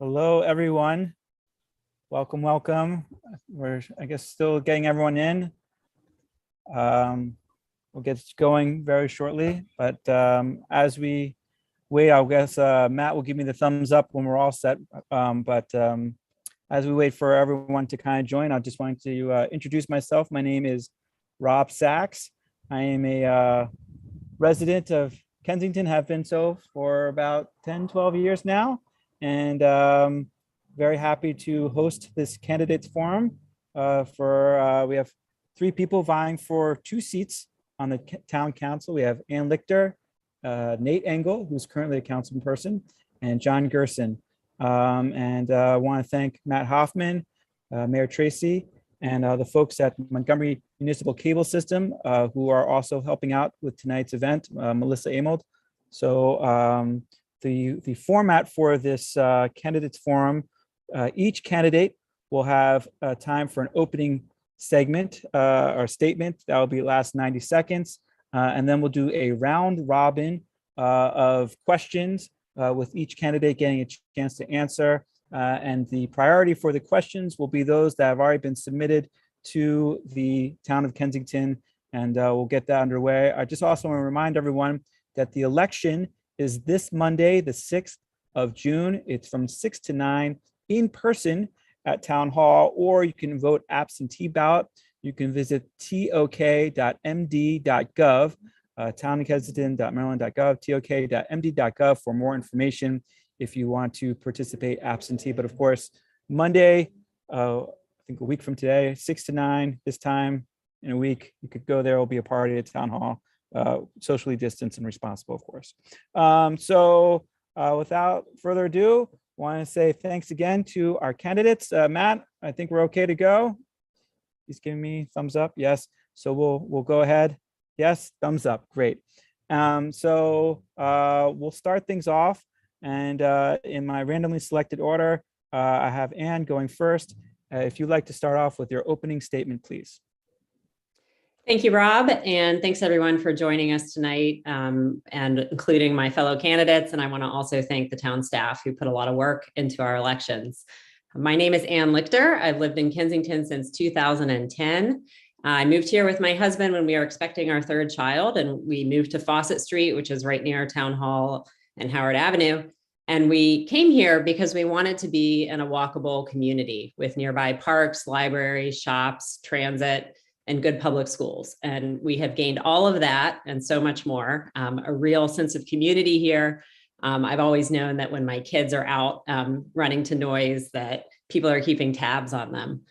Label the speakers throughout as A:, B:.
A: Hello, everyone. Welcome, welcome. We're, I guess, still getting everyone in. We'll get going very shortly, but as we wait, I guess Matt will give me the thumbs up when we're all set. As we wait for everyone to kind of join, I just wanted to introduce myself. My name is Rob Sachs. I am a resident of Kensington, have been so for about 10, 12 years now. And very happy to host this candidates forum we have 3 people vying for 2 seats on the town council. We have Ann Lichter, Nate Engel, who's currently a council person, and John Gerson. I want to thank Matt Hoffman, Mayor Tracy, and the folks at Montgomery Municipal Cable System who are also helping out with tonight's event, Melissa Amold. So the format for this candidates forum, each candidate will have time for an opening segment or statement that will be last 90 seconds. And then we'll do a round robin of questions with each candidate getting a chance to answer. And the priority for the questions will be those that have already been submitted to the Town of Kensington, and we'll get that underway. I just also want to remind everyone that the election is this Monday, the 6th of June. It's from 6 to 9 in person at Town Hall, or you can vote absentee ballot. You can visit tok.md.gov, townofkensington.maryland.gov, tok.md.gov for more information if you want to participate absentee. But of course, Monday, I think a week from today, 6 to 9, this time in a week, you could go there. Will be a party at Town Hall. Socially distanced and responsible, of course. Without further ado, I want to say thanks again to our candidates. Matt, I think we're okay to go. He's giving me thumbs up. Yes. So we'll go ahead. Yes, thumbs up. Great. We'll start things off. And in my randomly selected order, I have Ann going first. If you'd like to start off with your opening statement, please.
B: Thank you, Rob, and thanks everyone for joining us tonight, and including my fellow candidates. And I want to also thank the town staff who put a lot of work into our elections. My name is Ann Lichter. I've lived in Kensington since 2010. I moved here with my husband when we were expecting our 3rd child, and we moved to Fawcett Street, which is right near Town Hall and Howard Avenue. And we came here because we wanted to be in a walkable community with nearby parks, libraries, shops, transit, and good public schools. And we have gained all of that and so much more, a real sense of community here. I've always known that when my kids are out running to noise, that people are keeping tabs on them.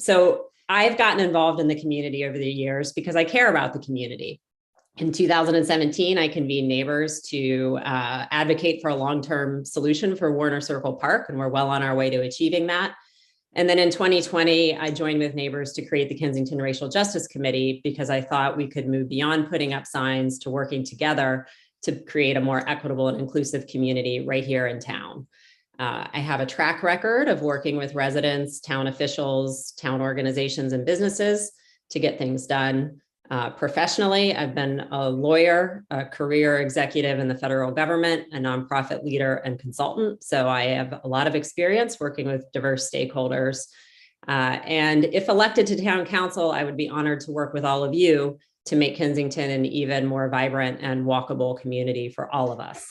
B: So I've gotten involved in the community over the years because I care about the community. In 2017, I convened neighbors to advocate for a long-term solution for Warner Circle Park, and we're well on our way to achieving that. And then in 2020, I joined with neighbors to create the Kensington Racial Justice Committee because I thought we could move beyond putting up signs to working together to create a more equitable and inclusive community right here in town. I have a track record of working with residents, town officials, town organizations, and businesses to get things done. Professionally, I've been a lawyer, a career executive in the federal government, a nonprofit leader and consultant. So I have a lot of experience working with diverse stakeholders. And if elected to town council, I would be honored to work with all of you to make Kensington an even more vibrant and walkable community for all of us.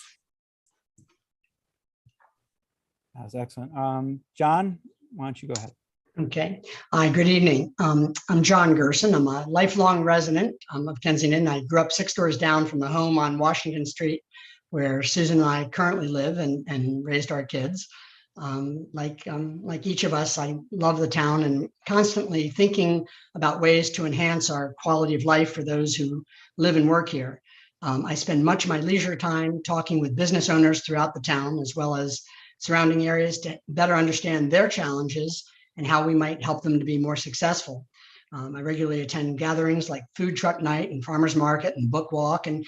A: That was excellent. John, why don't you go ahead?
C: Okay. Hi, good evening. I'm John Gerson. I'm a lifelong resident of Kensington. I grew up 6 doors down from the home on Washington Street, where Susan and I currently live and raised our kids. Like each of us, I love the town and constantly thinking about ways to enhance our quality of life for those who live and work here. I spend much of my leisure time talking with business owners throughout the town, as well as surrounding areas, to better understand their challenges and how we might help them to be more successful. I regularly attend gatherings like Food Truck Night and Farmers Market and Book Walk, and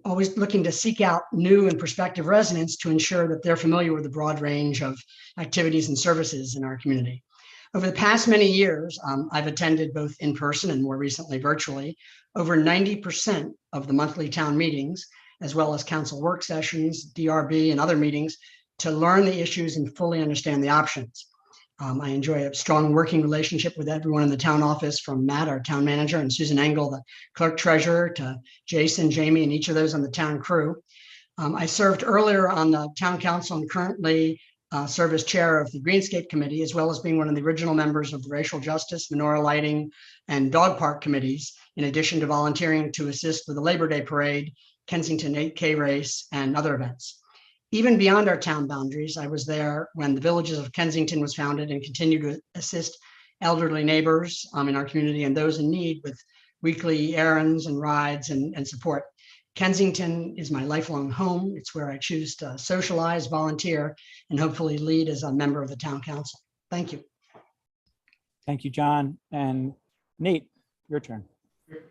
C: always looking to seek out new and prospective residents to ensure that they're familiar with the broad range of activities and services in our community. Over the past many years, I've attended both in person and more recently virtually, over 90% of the monthly town meetings, as well as council work sessions, DRB, and other meetings to learn the issues and fully understand the options. I enjoy a strong working relationship with everyone in the town office, from Matt, our town manager, and Susan Engel, the clerk treasurer, to Jason, Jamie, and each of those on the town crew. I served earlier on the town council and currently serve as chair of the Greenscape Committee, as well as being one of the original members of the Racial Justice, Menorah Lighting, and Dog Park Committees, in addition to volunteering to assist with the Labor Day Parade, Kensington 8K race, and other events. Even beyond our town boundaries, I was there when the Villages of Kensington was founded and continue to assist elderly neighbors in our community and those in need with weekly errands and rides and support. Kensington is my lifelong home. It's where I choose to socialize, volunteer, and hopefully lead as a member of the town council. Thank you.
A: Thank you, John. And Nate, your turn.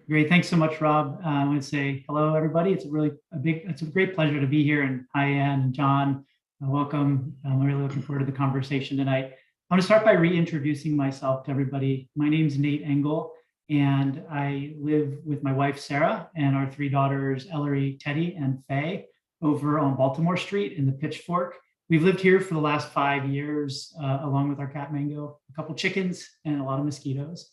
D: Great. Thanks so much, Rob. I want to say hello, everybody. It's a great pleasure to be here. And hi, Ann and John, welcome. I'm really looking forward to the conversation tonight. I want to start by reintroducing myself to everybody. My name is Nate Engel, and I live with my wife, Sarah, and our 3 daughters, Ellery, Teddy, and Faye, over on Baltimore Street in the Pitchfork. We've lived here for the last 5 years, along with our cat Mango, a couple chickens, and a lot of mosquitoes.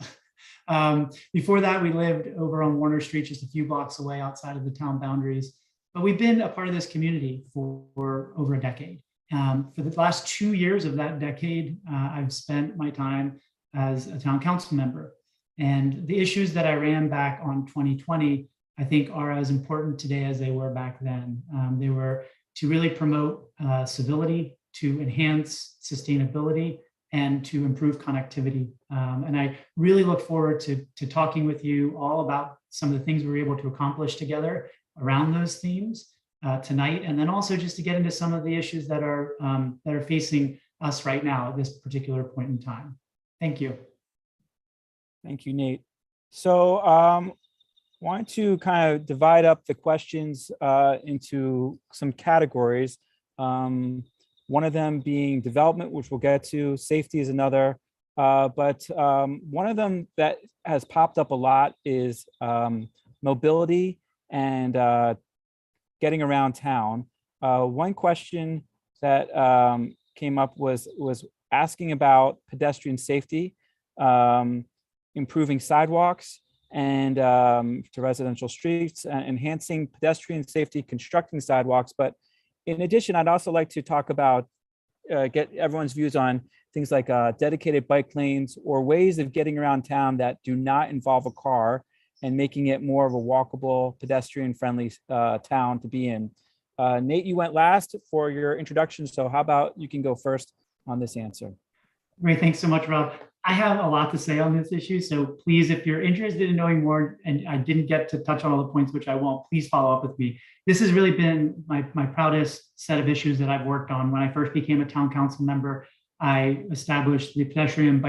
D: Before that, we lived over on Warner Street, just a few blocks away outside of the town boundaries. But we've been a part of this community for over a decade. For the last 2 years of that decade, I've spent my time as a town council member. And the issues that I ran back on 2020, I think, are as important today as they were back then. They were to really promote civility, to enhance sustainability, and to improve connectivity. And I really look forward to talking with you all about some of the things we were able to accomplish together around those themes tonight, and then also just to get into some of the issues that are facing us right now at this particular point in time. Thank you.
A: Thank you, Nate. So want to kind of divide up the questions into some categories. One of them being development, which we'll get to. Safety is another. But one of them that has popped up a lot is mobility and getting around town. One question that came up was asking about pedestrian safety, improving sidewalks and to residential streets, enhancing pedestrian safety, constructing sidewalks. But in addition, I'd also like to talk about, get everyone's views on things like dedicated bike lanes or ways of getting around town that do not involve a car and making it more of a walkable, pedestrian-friendly town to be in. Nate, you went last for your introduction, so how about you can go first on this answer?
D: Great, thanks so much, Rob. I have a lot to say on this issue, so please, if you're interested in knowing more, and I didn't get to touch on all the points, which I won't, please follow up with me. This has really been my proudest set of issues that I've worked on. When I first became a town council member, I established the pedestrian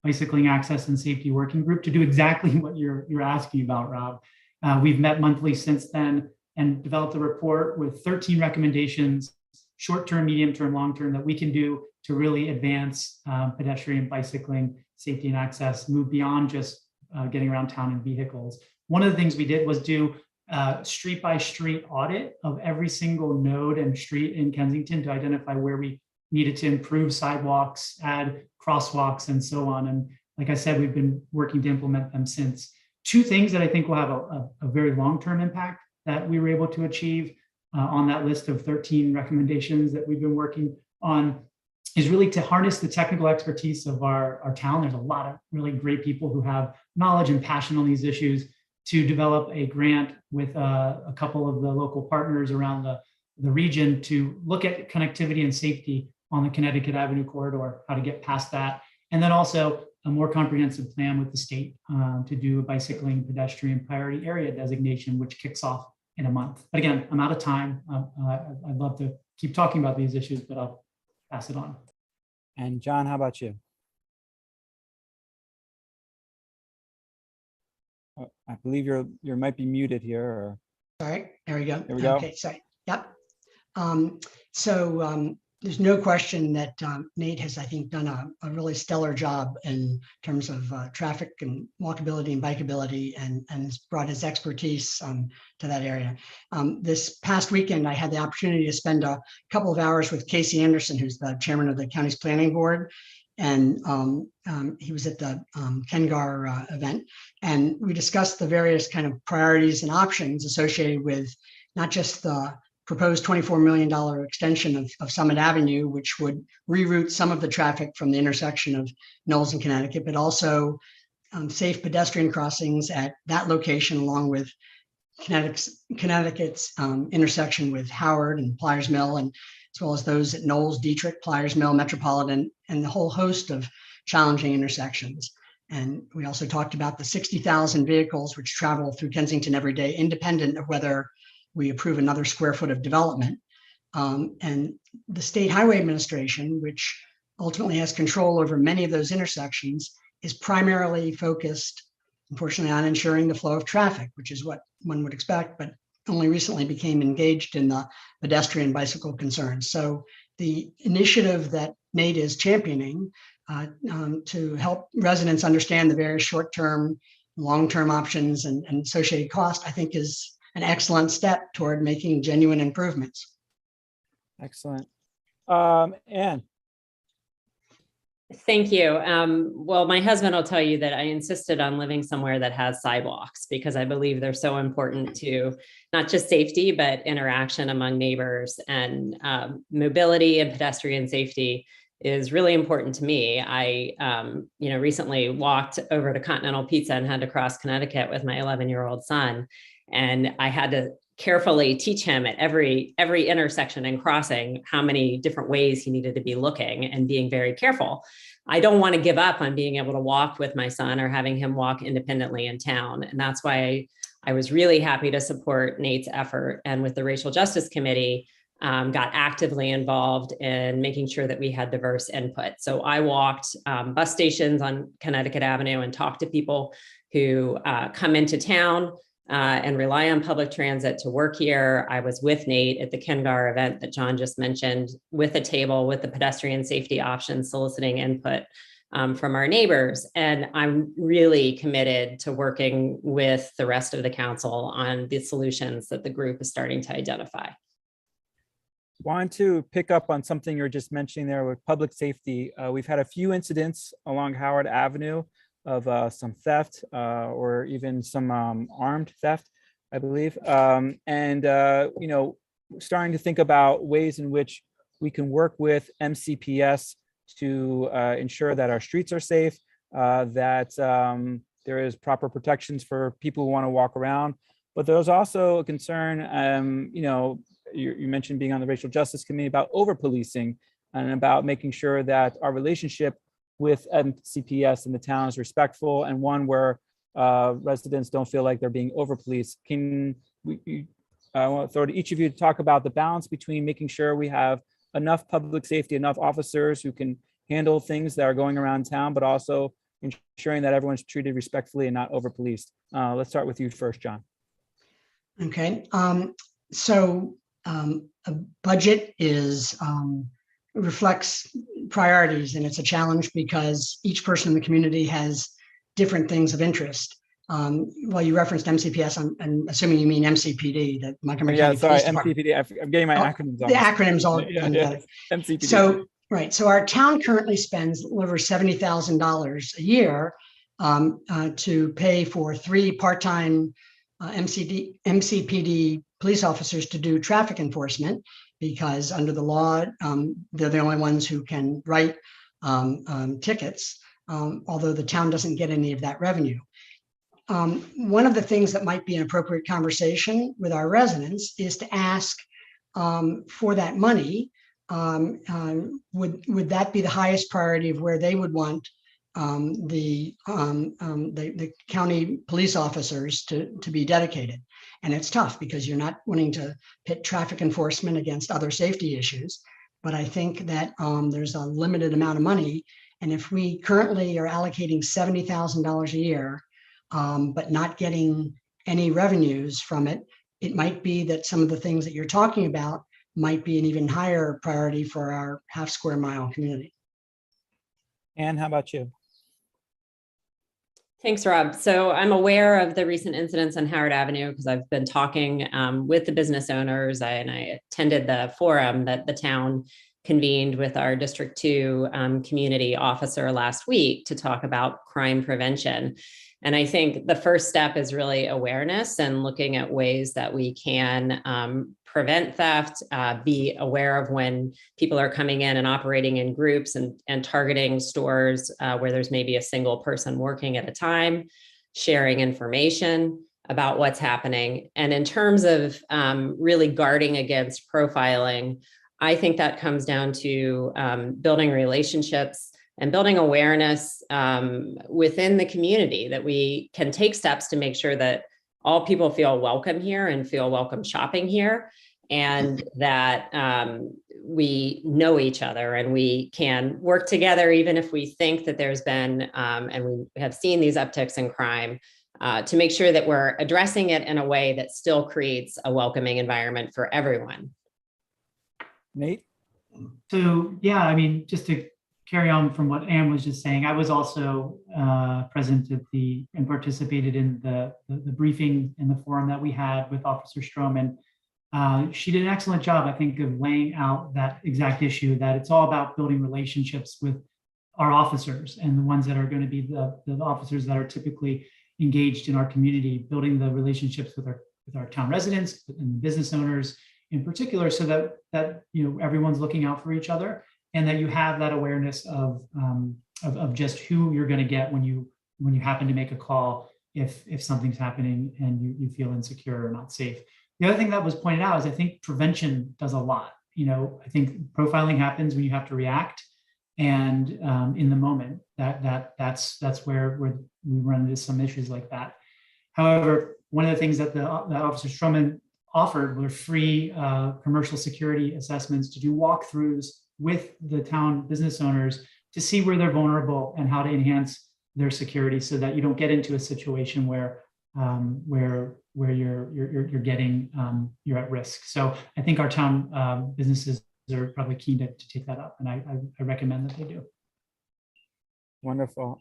D: bicycling access and safety working group to do exactly what you're asking about, Rob. We've met monthly since then and developed a report with 13 recommendations, short-term, medium-term, long-term, that we can do to really advance pedestrian bicycling safety and access, move beyond just getting around town in vehicles. One of the things we did was do street by street audit of every single node and street in Kensington to identify where we needed to improve sidewalks, add crosswalks, and so on. And like I said, we've been working to implement them since. Two things that I think will have a very long-term impact that we were able to achieve on that list of 13 recommendations that we've been working on is really to harness the technical expertise of our town. There's a lot of really great people who have knowledge and passion on these issues, to develop a grant with a couple of the local partners around the region to look at connectivity and safety on the Connecticut Avenue corridor, how to get past that. And then also a more comprehensive plan with the state to do a bicycling pedestrian priority area designation, which kicks off in a month. But again, I'm out of time. I'd love to keep talking about these issues, but I'll pass it on.
A: And John, how about you? I believe you might be muted here. Or...
C: All right, there we go.
A: There we go.
C: Okay, sorry. Yep. there's no question that Nate has, I think, done a really stellar job in terms of traffic and walkability and bikeability, and has brought his expertise to that area. This past weekend, I had the opportunity to spend a couple of hours with Casey Anderson, who's the chairman of the county's planning board. And he was at the KENGAR event, and we discussed the various kind of priorities and options associated with not just the proposed $24 million extension of Summit Avenue, which would reroute some of the traffic from the intersection of Knowles and Connecticut, but also safe pedestrian crossings at that location, along with Connecticut's intersection with Howard and Pliers Mill, and as well as those at Knowles, Dietrich, Pliers Mill, Metropolitan, and the whole host of challenging intersections. And we also talked about the 60,000 vehicles which travel through Kensington every day, independent of whether we approve another square foot of development. And the State Highway Administration, which ultimately has control over many of those intersections, is primarily focused, unfortunately, on ensuring the flow of traffic, which is what one would expect, but only recently became engaged in the pedestrian bicycle concerns. So the initiative that Nate is championing to help residents understand the various short-term, long-term options and associated cost, I think is an excellent step toward making genuine improvements.
A: Excellent. Anne.
B: Thank you. Well, my husband will tell you that I insisted on living somewhere that has sidewalks because I believe they're so important to not just safety, but interaction among neighbors, and mobility and pedestrian safety is really important to me. I, recently walked over to Continental Pizza and had to cross Connecticut with my 11-year-old son. And I had to carefully teach him at every intersection and crossing how many different ways he needed to be looking and being very careful. I don't want to give up on being able to walk with my son or having him walk independently in town. And that's why I was really happy to support Nate's effort, and with the Racial Justice Committee, got actively involved in making sure that we had diverse input. So I walked bus stations on Connecticut Avenue and talked to people who come into town and rely on public transit to work here. I was with Nate at the KENGAR event that John just mentioned, with a table with the pedestrian safety options, soliciting input from our neighbors. And I'm really committed to working with the rest of the council on the solutions that the group is starting to identify.
A: Want to pick up on something you're just mentioning there with public safety. We've had a few incidents along Howard Avenue of some theft or even some armed theft, I believe. Starting to think about ways in which we can work with MCPS to ensure that our streets are safe, that there is proper protections for people who want to walk around. But there's also a concern, you mentioned being on the Racial Justice Committee, about over-policing and about making sure that our relationship with MCPS in the town is respectful, and one where residents don't feel like they're being over-policed. I want to throw to each of you to talk about the balance between making sure we have enough public safety, enough officers who can handle things that are going around town, but also ensuring that everyone's treated respectfully and not over-policed. Let's start with you first, John.
C: Okay. A budget reflects priorities, and it's a challenge because each person in the community has different things of interest. Well, you referenced MCPS, I'm assuming you mean MCPD, the Montgomery County Police Department.
A: MCPD. I'm getting my acronyms on.
C: The acronyms all.
A: MCPD.
C: So our town currently spends over $70,000 a year to pay for 3 part-time MCPD police officers to do traffic enforcement, because under the law, they're the only ones who can write tickets, although the town doesn't get any of that revenue. One of the things that might be an appropriate conversation with our residents is to ask for that money. Would that be the highest priority of where they would want the county police officers to be dedicated? And it's tough because you're not wanting to pit traffic enforcement against other safety issues. But I think that there's a limited amount of money. And if we currently are allocating $70,000 a year, but not getting any revenues from it, it might be that some of the things that you're talking about might be an even higher priority for our half square mile community.
A: And how about you?
B: Thanks, Rob. So I'm aware of the recent incidents on Howard Avenue because I've been talking with the business owners, and I attended the forum that the town convened with our District 2 community officer last week to talk about crime prevention. And I think the first step is really awareness and looking at ways that we can prevent theft, be aware of when people are coming in and operating in groups and targeting stores where there's maybe a single person working at a time, sharing information about what's happening. And in terms of really guarding against profiling, I think that comes down to building relationships and building awareness within the community that we can take steps to make sure that all people feel welcome here and feel welcome shopping here, and that we know each other and we can work together, even if we think that there's been, and we have seen these upticks in crime, to make sure that we're addressing it in a way that still creates a welcoming environment for everyone.
A: Nate?
D: So, yeah, I mean, just to carry on from what Anne was just saying, I was also present at and participated in the briefing and the forum that we had with Officer Stroman. She did an excellent job, I think, of laying out that exact issue, that it's all about building relationships with our officers and the ones that are going to be the officers that are typically engaged in our community, building the relationships with our town residents and business owners in particular, so that everyone's looking out for each other, and that you have that awareness of just who you're going to get when you happen to make a call if something's happening and you feel insecure or not safe. The other thing that was pointed out is I think prevention does a lot. I think profiling happens when you have to react, and in the moment that's where we run into some issues like that. However, one of the things that Officer Stroman offered were free commercial security assessments to do walkthroughs with the town business owners to see where they're vulnerable and how to enhance their security, so that you don't get into a situation where you're at risk. So I think our town businesses are probably keen to take that up, and I recommend that they do.
A: Wonderful.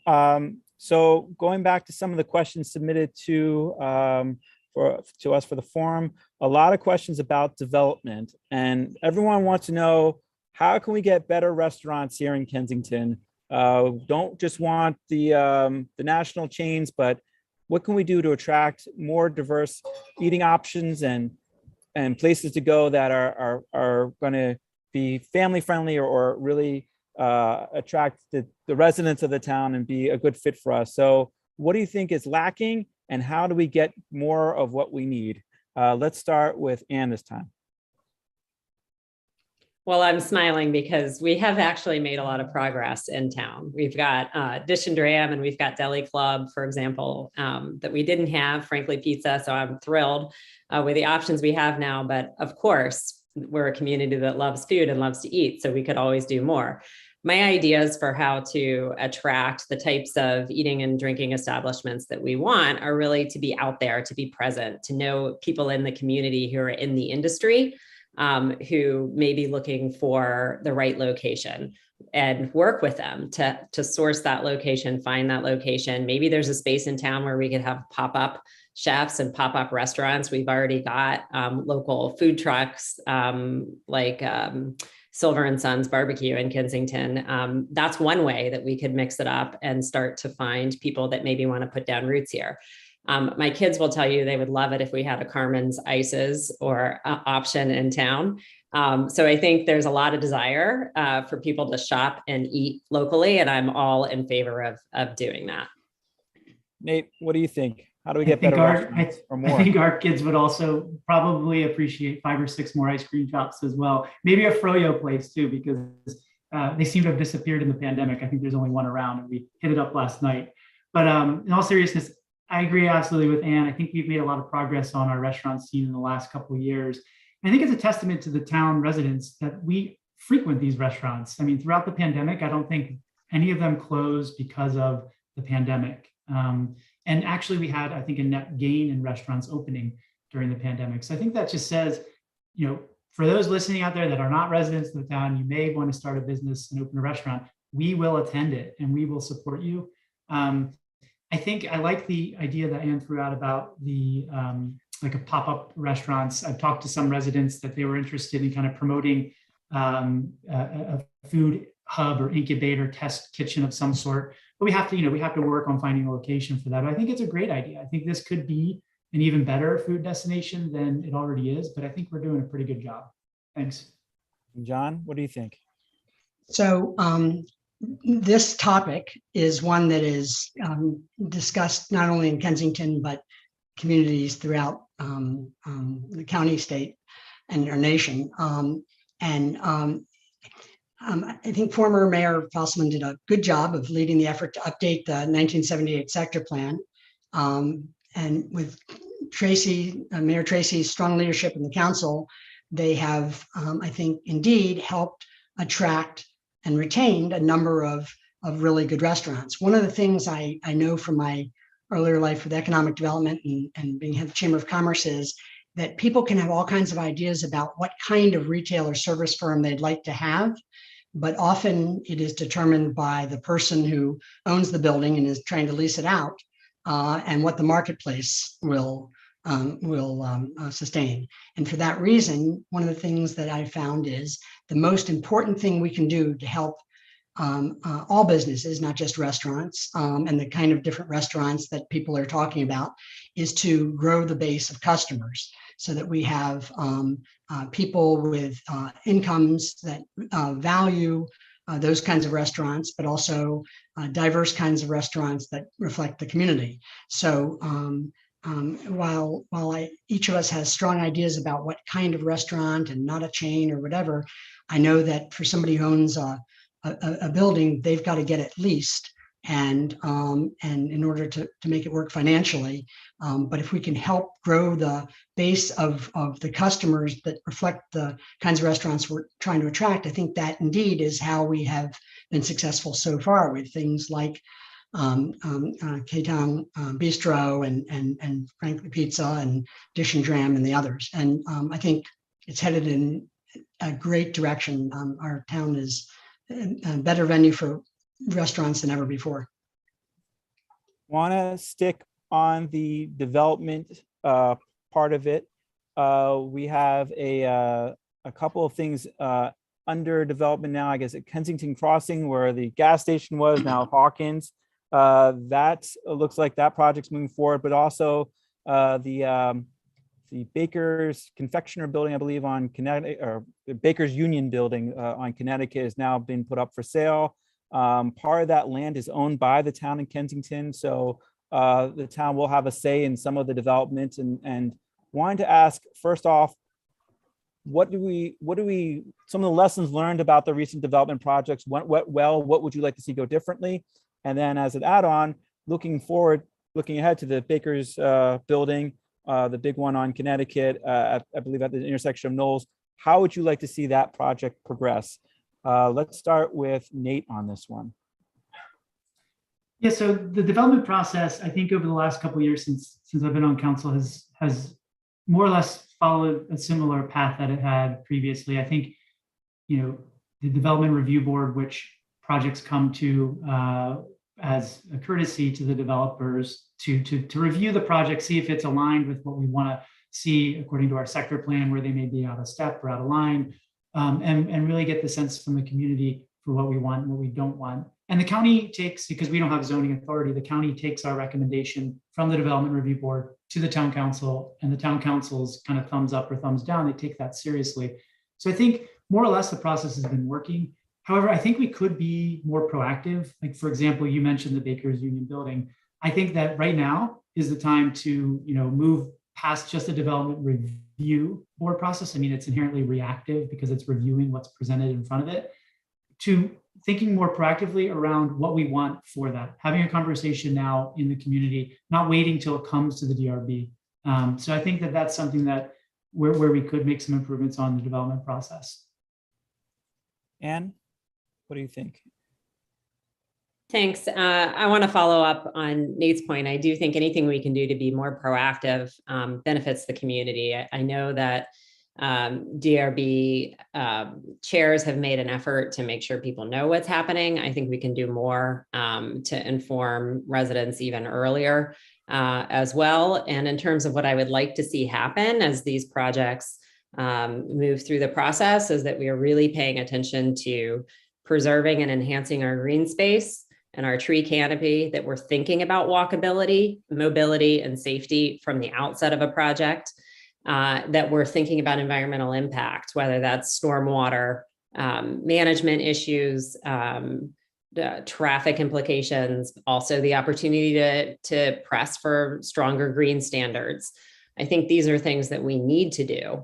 A: So going back to some of the questions submitted to us for the forum, a lot of questions about development, and everyone wants to know, how can we get better restaurants here in Kensington? Don't just want the national chains, but what can we do to attract more diverse eating options and places to go that are going to be family friendly or really attract the residents of the town and be a good fit for us? So what do you think is lacking, and how do we get more of what we need? Let's start with Anne this time.
B: Well, I'm smiling because we have actually made a lot of progress in town. We've got Dish and Dram, and we've got Deli Club, for example, that we didn't have, frankly, pizza. So I'm thrilled with the options we have now. But of course, we're a community that loves food and loves to eat, so we could always do more. My ideas for how to attract the types of eating and drinking establishments that we want are really to be out there, to be present, to know people in the community who are in the industry, who may be looking for the right location, and work with them to source that location, find that location. Maybe there's a space in town where we could have pop-up chefs and pop-up restaurants. We've already got local food trucks like Silver and Sons Barbecue in Kensington. That's one way that we could mix it up and start to find people that maybe want to put down roots here. My kids will tell you they would love it if we had a Carmen's Ices or option in town. So I think there's a lot of desire for people to shop and eat locally, and I'm all in favor of doing that.
A: Nate, what do you think? How do we get better restaurants or more?
D: I think our kids would also probably appreciate 5 or 6 more ice cream shops as well. Maybe a froyo place too, because they seem to have disappeared in the pandemic. I think there's only one around, and we hit it up last night. But in all seriousness, I agree absolutely with Anne. I think we've made a lot of progress on our restaurant scene in the last couple of years. And I think it's a testament to the town residents that we frequent these restaurants. I mean, throughout the pandemic, I don't think any of them closed because of the pandemic. And actually, we had, I think, a net gain in restaurants opening during the pandemic. So I think that just says, for those listening out there that are not residents of the town, you may want to start a business and open a restaurant. We will attend it and we will support you. I think I like the idea that Anne threw out about the like a pop-up restaurants. I've talked to some residents that they were interested in kind of promoting a food hub or incubator test kitchen of some sort. But we have to work on finding a location for that. But I think it's a great idea. I think this could be an even better food destination than it already is, but I think we're doing a pretty good job. Thanks.
A: John, what do you think?
C: So this topic is one that is discussed not only in Kensington, but communities throughout the county, state, and our nation. I think former Mayor Fosselman did a good job of leading the effort to update the 1978 sector plan. And with Mayor Tracy's strong leadership in the council, they have, I think, indeed helped attract and retained a number of really good restaurants. One of the things I know from my earlier life with economic development and being head of the Chamber of Commerce is that people can have all kinds of ideas about what kind of retail or service firm they'd like to have, but often it is determined by the person who owns the building and is trying to lease it out, and what the marketplace will sustain. And for that reason, one of the things that I found is the most important thing we can do to help all businesses, not just restaurants, and the kind of different restaurants that people are talking about, is to grow the base of customers so that we have people with incomes that value those kinds of restaurants, but also diverse kinds of restaurants that reflect the community. So while each of us has strong ideas about what kind of restaurant and not a chain or whatever, I know that for somebody who owns a building, they've got to get at least, and in order to make it work financially. But if we can help grow the base of the customers that reflect the kinds of restaurants we're trying to attract, I think that indeed is how we have been successful so far with things like K-Town Bistro and Frankly Pizza and Dish and Dram and the others. And I think it's headed in a great direction. Our town is a better venue for restaurants than ever before.
A: Want to stick on the development part of it. We have a couple of things under development now, I guess at Kensington Crossing, where the gas station was, now Hawkins. That looks like that project's moving forward, but also the Baker's Confectioner building, I believe, on Connecticut, or the Baker's Union building on Connecticut, has now been put up for sale. Part of that land is owned by the town in Kensington, so the town will have a say in some of the development. And wanted to ask, first off, what do we some of the lessons learned about the recent development projects went well? What would you like to see go differently? And then as an add-on, looking ahead to the Baker's building, the big one on Connecticut, I believe at the intersection of Knowles, how would you like to see that project progress? Let's start with Nate on this one.
D: Yeah, so the development process, I think over the last couple of years since I've been on council has more or less followed a similar path that it had previously. I think, the development review board, which projects come to as a courtesy to the developers to review the project, see if it's aligned with what we want to see according to our sector plan, where they may be out of step or out of line, and really get the sense from the community for what we want and what we don't want. And the county takes, because we don't have zoning authority, the county takes our recommendation from the development review board to the town council, and the town council's kind of thumbs up or thumbs down. They take that seriously. So I think more or less the process has been working. However, I think we could be more proactive. Like, for example, you mentioned the Baker's Union building. I think that right now is the time to, move past just the development review board process. I mean, it's inherently reactive because it's reviewing what's presented in front of it, to thinking more proactively around what we want for that, having a conversation now in the community, not waiting till it comes to the DRB. So I think that that's something that where we could make some improvements on the development process.
A: Anne, what do you think?
B: Thanks. I want to follow up on Nate's point. I do think anything we can do to be more proactive benefits the community. I know that DRB chairs have made an effort to make sure people know what's happening. I think we can do more to inform residents even earlier as well. And in terms of what I would like to see happen as these projects move through the process, is that we are really paying attention to preserving and enhancing our green space and our tree canopy, that we're thinking about walkability, mobility, and safety from the outset of a project, that we're thinking about environmental impact, whether that's stormwater management issues, traffic implications, also the opportunity to press for stronger green standards. I think these are things that we need to do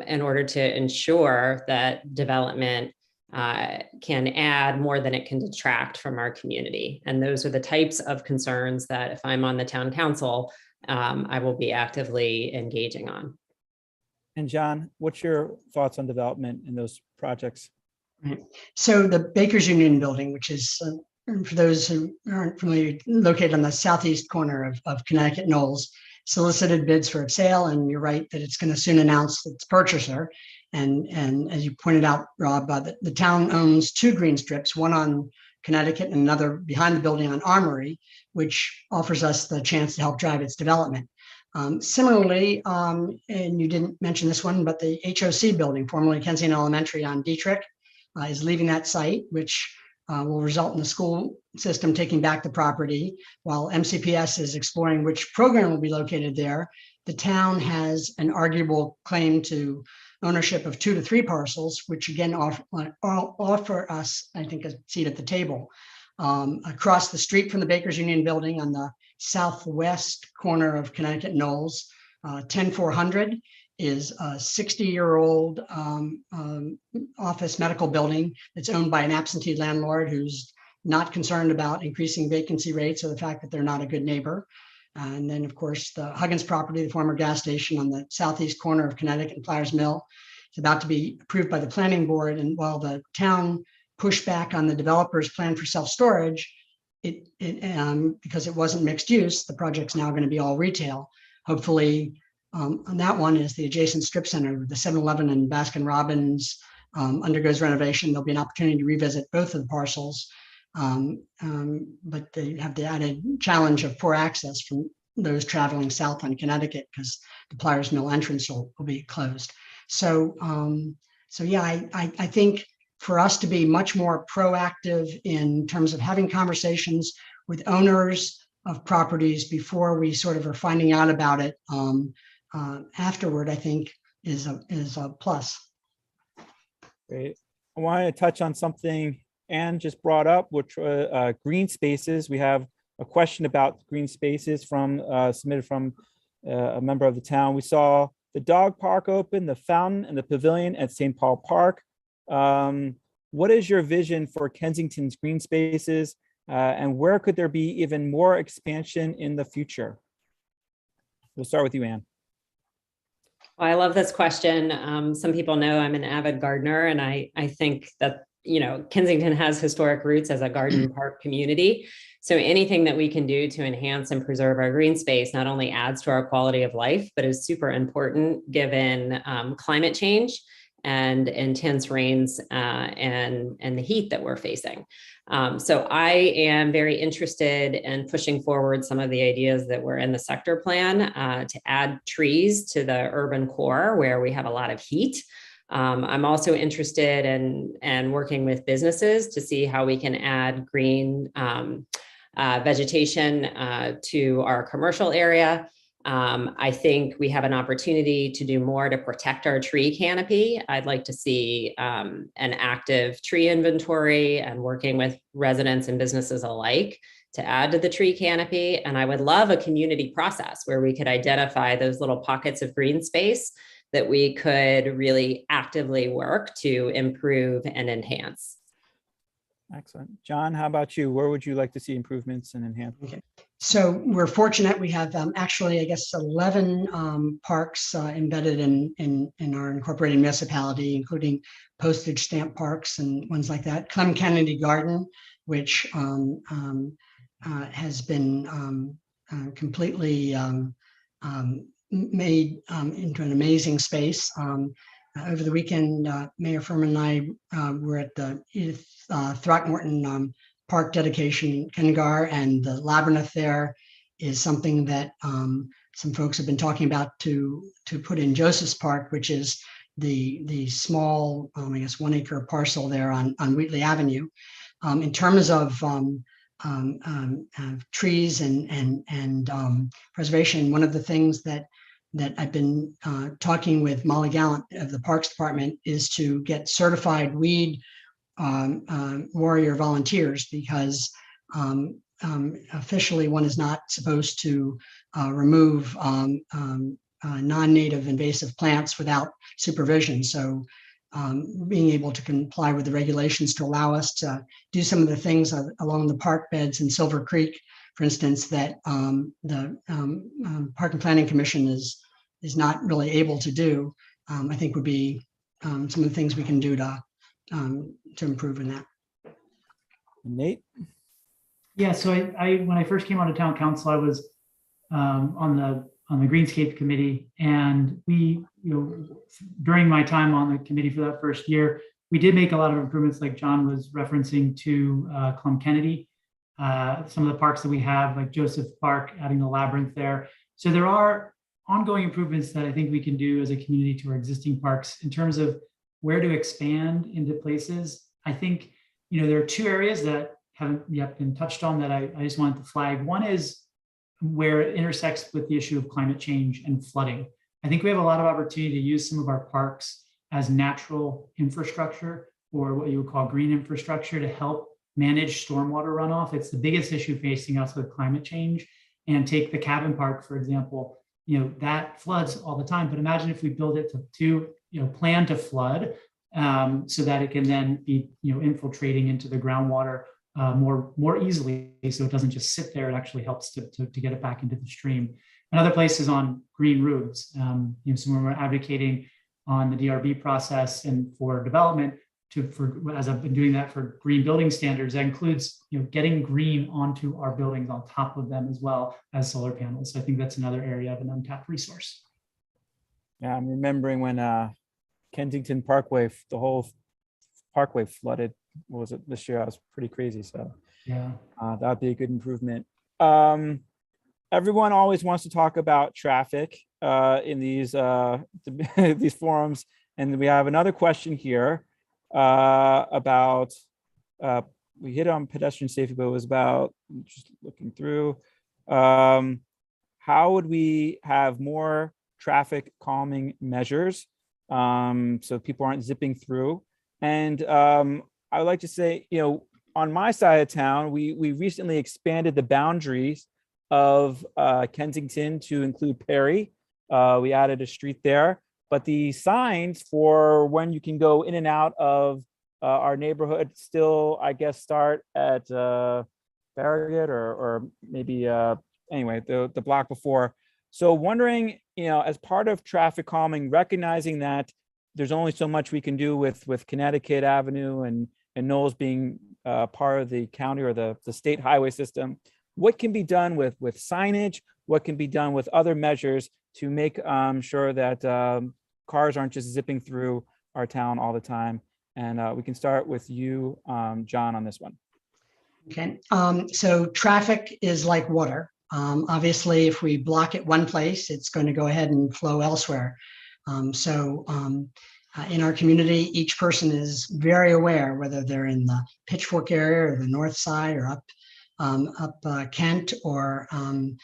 B: in order to ensure that development can add more than it can detract from our community. And those are the types of concerns that if I'm on the town council, I will be actively engaging on.
A: And John, what's your thoughts on development in those projects?
C: Right. So the Bakers Union building, which is, for those who aren't familiar, located on the southeast corner of Connecticut Knolls, solicited bids for its sale. And you're right that it's going to soon announce its purchaser. And as you pointed out, Rob, the town owns 2 green strips, one on Connecticut and another behind the building on Armory, which offers us the chance to help drive its development. Similarly, and you didn't mention this one, but the HOC building, formerly Kensington Elementary on Dietrich, is leaving that site, which will result in the school system taking back the property. While MCPS is exploring which program will be located there, the town has an arguable claim to ownership of 2 to 3 parcels, which again offer us, I think, a seat at the table. Across the street from the Bakers Union building on the southwest corner of Connecticut Knolls, 10400 is a 60-year-old office medical building that's owned by an absentee landlord who's not concerned about increasing vacancy rates or the fact that they're not a good neighbor. And then, of course, the Huggins property, the former gas station on the southeast corner of Connecticut and Flyers Mill, is about to be approved by the planning board. And while the town pushed back on the developer's plan for self-storage, because it wasn't mixed use, the project's now going to be all retail. Hopefully, on that one is the adjacent strip center, the 7-Eleven and Baskin Robbins undergoes renovation. There'll be an opportunity to revisit both of the parcels. But they have the added challenge of poor access from those traveling south on Connecticut because the Flyers Mill entrance will be closed. So, yeah, I think for us to be much more proactive in terms of having conversations with owners of properties before we sort of are finding out about it afterward, I think is a plus.
A: Great. I wanted to touch on something Anne just brought up, which green spaces. We have a question about green spaces submitted from a member of the town. We saw the dog park open, the fountain, and the pavilion at St. Paul Park. What is your vision for Kensington's green spaces, and where could there be even more expansion in the future? We'll start with you, Anne.
B: Well, I love this question. Some people know I'm an avid gardener, and I think that Kensington has historic roots as a garden park community. So anything that we can do to enhance and preserve our green space not only adds to our quality of life, but is super important given climate change and intense rains and the heat that we're facing. So I am very interested in pushing forward some of the ideas that were in the sector plan to add trees to the urban core where we have a lot of heat. I'm also interested in working with businesses to see how we can add green vegetation to our commercial area. I think we have an opportunity to do more to protect our tree canopy. I'd like to see an active tree inventory and working with residents and businesses alike to add to the tree canopy. And I would love a community process where we could identify those little pockets of green space that we could really actively work to improve and enhance.
A: Excellent. John, how about you? Where would you like to see improvements and enhancements?
C: Okay. So we're fortunate. We have actually, I guess, 11 parks embedded in our incorporated municipality, including postage stamp parks and ones like that. Clem Kennedy Garden, which has been completely made into an amazing space. Over the weekend, Mayor Furman and I were at the Edith Throckmorton Park dedication in Kengar, and the labyrinth there is something that some folks have been talking about to put in Joseph's Park, which is the small, I guess, 1 acre parcel there on Wheatley Avenue. In terms of trees and preservation, one of the things that I've been talking with Molly Gallant of the Parks Department is to get certified weed warrior volunteers, because officially one is not supposed to remove non-native invasive plants without supervision. So being able to comply with the regulations to allow us to do some of the things along the park beds in Silver Creek, for instance, that the Park and Planning Commission is not really able to do, I think would be some of the things we can do to improve in that.
A: Nate?
D: Yeah, so I when I first came onto town council, I was on the Greenscape committee, and we, during my time on the committee for that first year, we did make a lot of improvements, like John was referencing, to Clum Kennedy. Some of the parks that we have, like Joseph Park, adding the labyrinth there. So there are ongoing improvements that I think we can do as a community to our existing parks in terms of where to expand into places. I think, there are two areas that haven't yet been touched on that I just wanted to flag. One is where it intersects with the issue of climate change and flooding. I think we have a lot of opportunity to use some of our parks as natural infrastructure, or what you would call green infrastructure, to help manage stormwater runoff. It's the biggest issue facing us with climate change. And take the Cabin Park, for example, that floods all the time. But imagine if we build it to plan to flood, so that it can then be infiltrating into the groundwater more easily, so it doesn't just sit there. It actually helps to get it back into the stream. Another place is on green roofs. So when we're advocating on the DRB process and for development, as I've been doing that for green building standards, that includes getting green onto our buildings on top of them, as well as solar panels. So I think that's another area of an untapped resource.
A: Yeah, I'm remembering when Kensington Parkway, the whole parkway flooded. What was it this year? I was pretty crazy. So
D: yeah,
A: that'd be a good improvement. Everyone always wants to talk about traffic in these these forums, and we have another question here about. We hit on pedestrian safety, but it was about, just looking through. How would we have more traffic calming measures so people aren't zipping through? And I would like to say, on my side of town, we recently expanded the boundaries of Kensington to include Perry. We added a street there, but the signs for when you can go in and out of our neighborhood still, I guess, start at Farragut or maybe anyway, the block before. So wondering, as part of traffic calming, recognizing that there's only so much we can do with Connecticut Avenue and Knowles being part of the county or the state highway system, what can be done with signage? What can be done with other measures to make sure that cars aren't just zipping through our town all the time? And we can start with you, John, on this one.
C: Okay, so traffic is like water. Obviously, if we block it one place, it's going to go ahead and flow elsewhere. In our community, each person is very aware, whether they're in the Pitchfork area or the north side or up Kent or on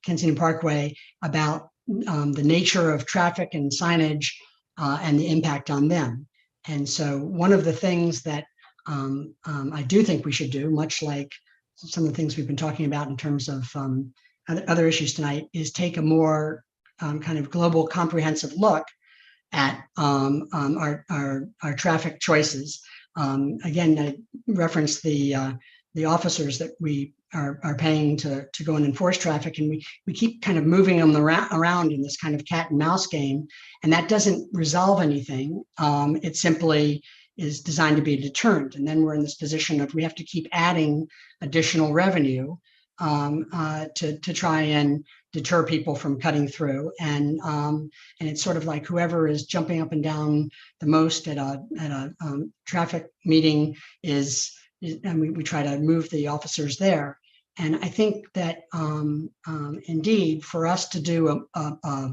C: Kensington Parkway, about the nature of traffic and signage and the impact on them. And so one of the things that I do think we should do, much like some of the things we've been talking about in terms of other issues tonight, is take a more kind of global, comprehensive look at our traffic choices. Again, I referenced the officers that we are paying to go and enforce traffic, and we keep kind of moving them around in this kind of cat and mouse game, and that doesn't resolve anything. It simply is designed to be a deterrent, and then we're in this position of we have to keep adding additional revenue to try and deter people from cutting through. And it's sort of like whoever is jumping up and down the most at a traffic meeting and we try to move the officers there. And I think that indeed, for us to do a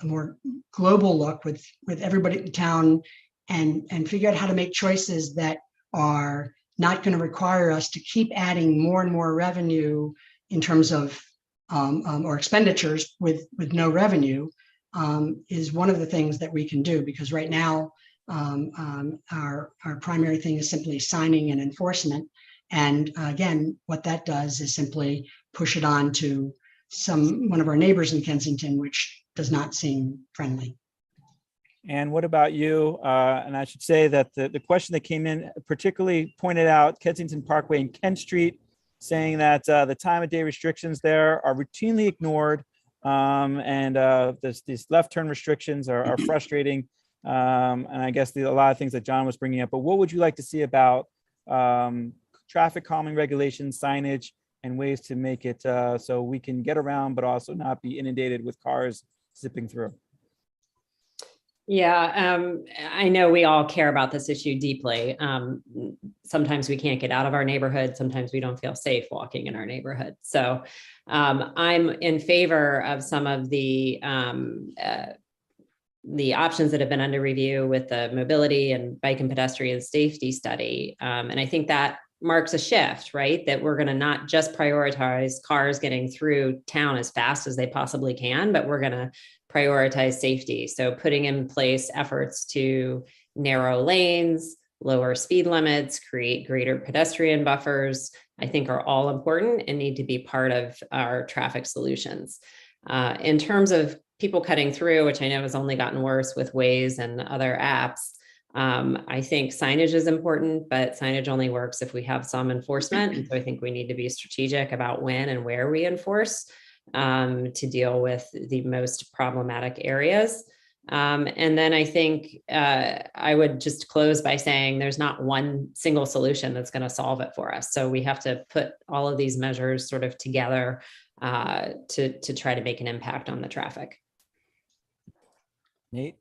C: more global look with everybody in town and figure out how to make choices that are not going to require us to keep adding more and more revenue in terms of or expenditures with no revenue is one of the things that we can do, because right now our primary thing is simply signing and enforcement. And again, what that does is simply push it on to one of our neighbors in Kensington, which does not seem friendly.
A: And what about you? And I should say that the question that came in particularly pointed out Kensington Parkway and Kent Street, saying that the time of day restrictions there are routinely ignored. These left turn restrictions are frustrating. And I guess a lot of things that John was bringing up, but what would you like to see about traffic calming regulations, signage, and ways to make it so we can get around, but also not be inundated with cars zipping through?
B: Yeah, I know we all care about this issue deeply. Sometimes we can't get out of our neighborhood. Sometimes we don't feel safe walking in our neighborhood. So I'm in favor of some of the options that have been under review with the mobility and bike and pedestrian safety study. And I think that marks a shift, right? That we're going to not just prioritize cars getting through town as fast as they possibly can, but we're going to prioritize safety. So putting in place efforts to narrow lanes, lower speed limits, create greater pedestrian buffers, I think are all important and need to be part of our traffic solutions. In terms of people cutting through, which I know has only gotten worse with Waze and other apps, I think signage is important, but signage only works if we have some enforcement. And so I think we need to be strategic about when and where we enforce to deal with the most problematic areas. And then I think I would just close by saying there's not one single solution that's going to solve it for us. So we have to put all of these measures sort of together to try to make an impact on the traffic.
A: Nate?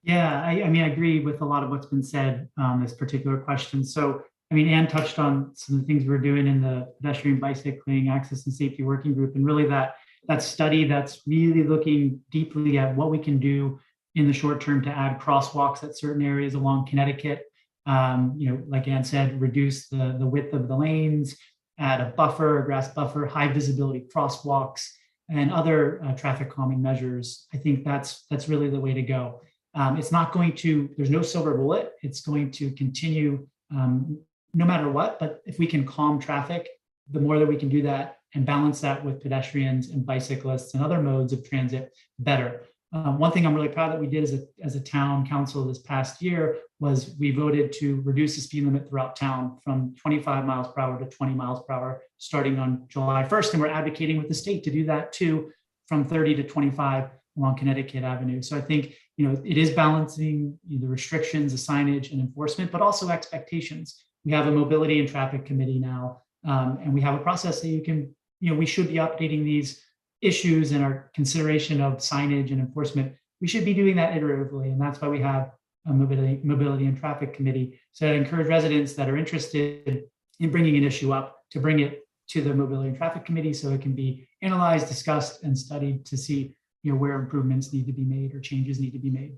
D: Yeah, I mean, I agree with a lot of what's been said on this particular question. So, I mean, Anne touched on some of the things we're doing in the pedestrian bicycling access and safety working group, and really that study that's really looking deeply at what we can do in the short term to add crosswalks at certain areas along Connecticut. Like Anne said, reduce the width of the lanes, add a buffer, a grass buffer, high visibility crosswalks, and other traffic calming measures. I think that's really the way to go. It's not going to, there's no silver bullet. It's going to continue no matter what, but if we can calm traffic, the more that we can do that and balance that with pedestrians and bicyclists and other modes of transit, better. One thing I'm really proud that we did as a town council this past year was we voted to reduce the speed limit throughout town from 25 miles per hour to 20 miles per hour starting on July 1st. And we're advocating with the state to do that too, from 30 to 25 along Connecticut Avenue. So I think, it is balancing the restrictions, the signage and enforcement, but also expectations. We have a mobility and traffic committee now, and we have a process that we should be updating these issues in our consideration of signage and enforcement. We should be doing that iteratively, and that's why we have a mobility and traffic committee. So I encourage residents that are interested in bringing an issue up to bring it to the mobility and traffic committee so it can be analyzed, discussed, and studied to see where improvements need to be made or changes need to be made.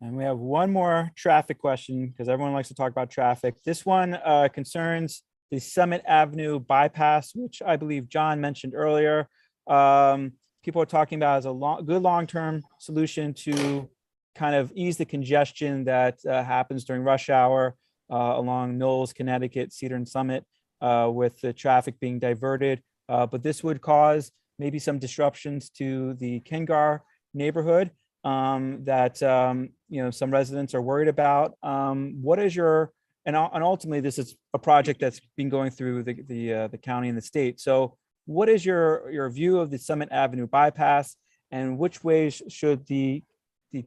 A: And we have one more traffic question because everyone likes to talk about traffic. This one concerns the Summit Avenue bypass, which I believe John mentioned earlier. People are talking about as a good long-term solution to kind of ease the congestion that happens during rush hour along Knowles, Connecticut, Cedar and Summit with the traffic being diverted. But this would cause maybe some disruptions to the Kengar neighborhood that some residents are worried about. What is your and ultimately this is a project that's been going through the county and the state. So what is your view of the Summit Avenue bypass, and which ways should the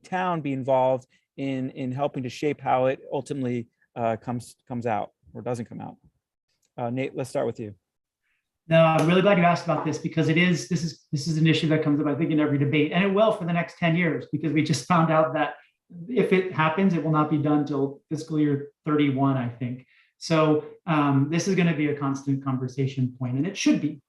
A: town be involved in helping to shape how it ultimately comes out or doesn't come out? Nate, let's start with you.
D: No, I'm really glad you asked about this because this is an issue that comes up, I think, in every debate, and it will for the next 10 years, because we just found out that if it happens, it will not be done till fiscal year 31, I think. So this is going to be a constant conversation point, and it should be,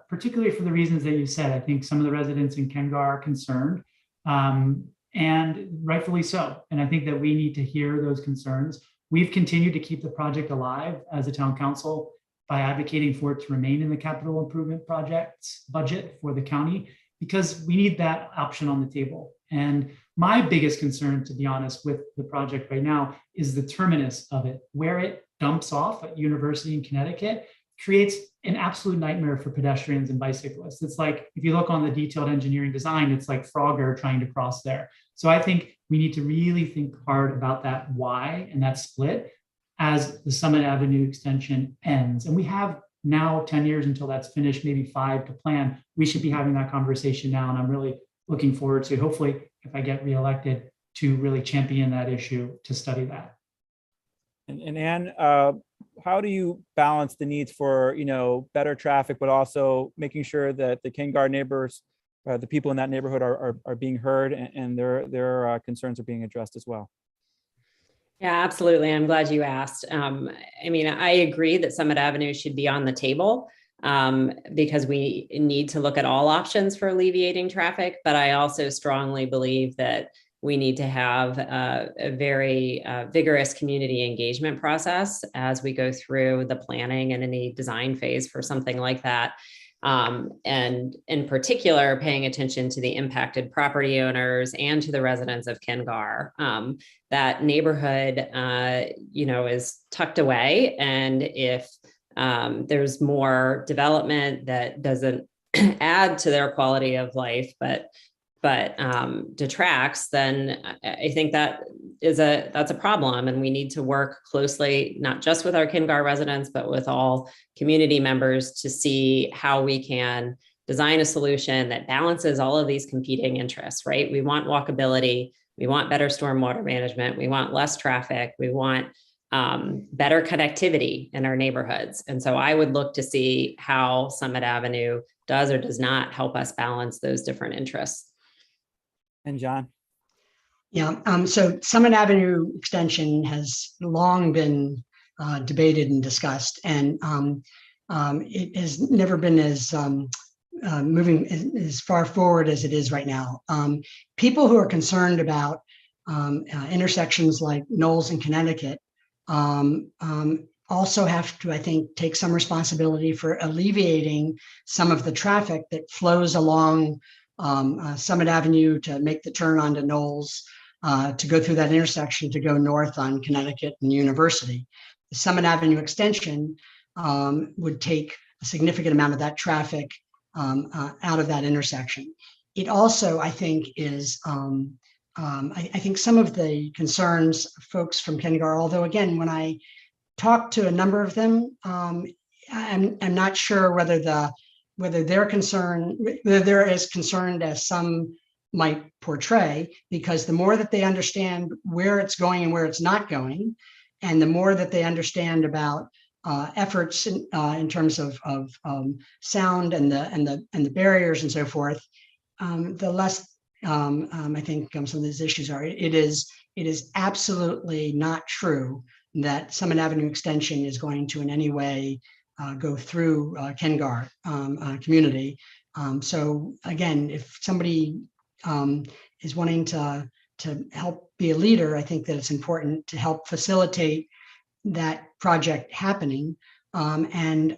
D: particularly for the reasons that you said. I think some of the residents in Kengar are concerned, and rightfully so. And I think that we need to hear those concerns. We've continued to keep the project alive as a town council by advocating for it to remain in the capital improvement projects budget for the county, because we need that option on the table. And my biggest concern, to be honest, with the project right now is the terminus of it, where it dumps off at University in Connecticut, creates an absolute nightmare for pedestrians and bicyclists. It's like, if you look on the detailed engineering design, it's like Frogger trying to cross there. So I think we need to really think hard about that why and that split as the Summit Avenue extension ends. And we have now 10 years until that's finished, maybe 5 to plan. We should be having that conversation now. And I'm really looking forward to, hopefully, if I get reelected, to really champion that issue, to study that.
A: And Anne, how do you balance the needs for, better traffic, but also making sure that the Kengar neighbors, the people in that neighborhood are being heard, and their concerns are being addressed as well?
B: Yeah, absolutely. I'm glad you asked. I agree that Summit Avenue should be on the table, because we need to look at all options for alleviating traffic. But I also strongly believe that we need to have a very vigorous community engagement process as we go through the planning and any design phase for something like that. And in particular, paying attention to the impacted property owners and to the residents of Kengar. That neighborhood, is tucked away. And if there's more development that doesn't add to their quality of life, but detracts, then I think that's a problem. And we need to work closely, not just with our Kengar residents, but with all community members, to see how we can design a solution that balances all of these competing interests, right? We want walkability, we want better stormwater management, we want less traffic, we want better connectivity in our neighborhoods. And so I would look to see how Summit Avenue does or does not help us balance those different interests.
A: And John?
C: Yeah, so Summit Avenue extension has long been debated and discussed, and it has never been as moving as far forward as it is right now. People who are concerned about intersections like Knowles and Connecticut also have to, I think, take some responsibility for alleviating some of the traffic that flows along Summit Avenue to make the turn onto Knowles, to go through that intersection to go north on Connecticut and University. The Summit Avenue extension would take a significant amount of that traffic out of that intersection. It also, I think, is, I think some of the concerns folks from Kengar, although again, when I talked to a number of them, I'm not sure whether they're as concerned as some might portray, because the more that they understand where it's going and where it's not going, and the more that they understand about efforts in terms of sound and the barriers and so forth, the less I think some of these issues are. It is absolutely not true that Summit Avenue extension is going to in any way go through Kengar community. So again, if somebody is wanting to help be a leader, I think that it's important to help facilitate that project happening, and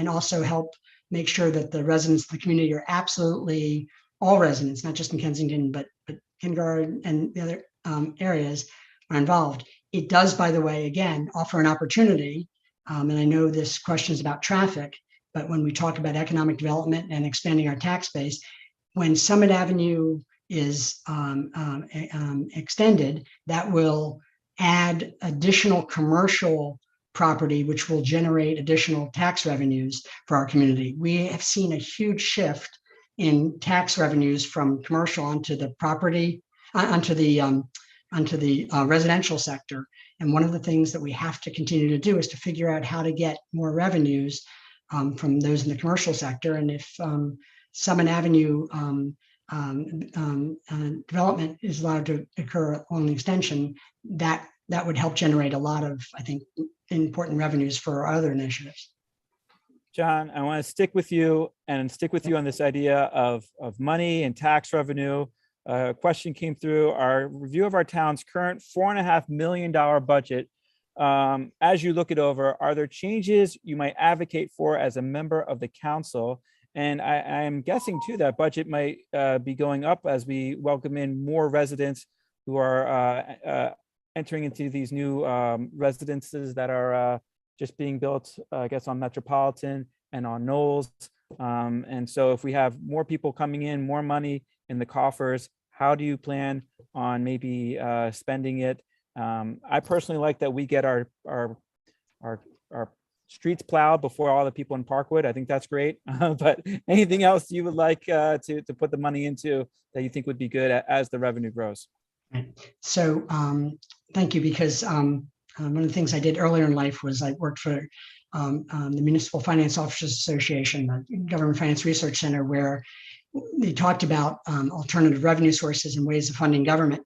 C: also help make sure that the residents of the community are absolutely, all residents, not just in Kensington, but Kengar and the other areas are involved. It does, by the way, again, offer an opportunity. And I know this question is about traffic, but when we talk about economic development and expanding our tax base, when Summit Avenue is extended, that will add additional commercial property, which will generate additional tax revenues for our community. We have seen a huge shift in tax revenues from commercial onto the property, onto the residential sector. And one of the things that we have to continue to do is to figure out how to get more revenues from those in the commercial sector. And if Summit Avenue development is allowed to occur along the extension, that would help generate a lot of, I think, important revenues for our other initiatives.
A: John, I want to stick with you on this idea of money and tax revenue. A question came through our review of our town's current $4.5 million budget. As you look it over, are there changes you might advocate for as a member of the council? And I am guessing too that budget might be going up as we welcome in more residents who are entering into these new residences that are just being built, I guess, on Metropolitan and on Knowles. And so if we have more people coming in, more money in the coffers, how do you plan on maybe spending it? I personally like that we get our streets plowed before all the people in Parkwood. I think that's great. But anything else you would like to put the money into that you think would be good as the revenue grows?
C: So thank you, because one of the things I did earlier in life was I worked for the Municipal Finance Officers Association, the Government Finance Research Center, where they talked about alternative revenue sources and ways of funding government.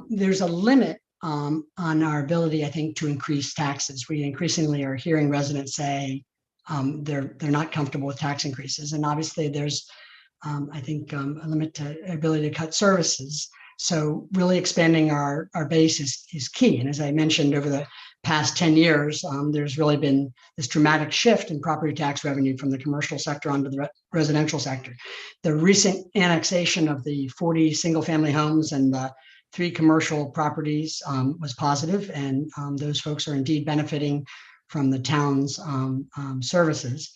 C: There's a limit on our ability, I think, to increase taxes. We increasingly are hearing residents say they're not comfortable with tax increases. And obviously there's, I think, a limit to ability to cut services. So really expanding our base is key. And as I mentioned, over the past 10 years, there's really been this dramatic shift in property tax revenue from the commercial sector onto the residential sector. The recent annexation of the 40 single-family homes and the 3 commercial properties was positive, and those folks are indeed benefiting from the town's services.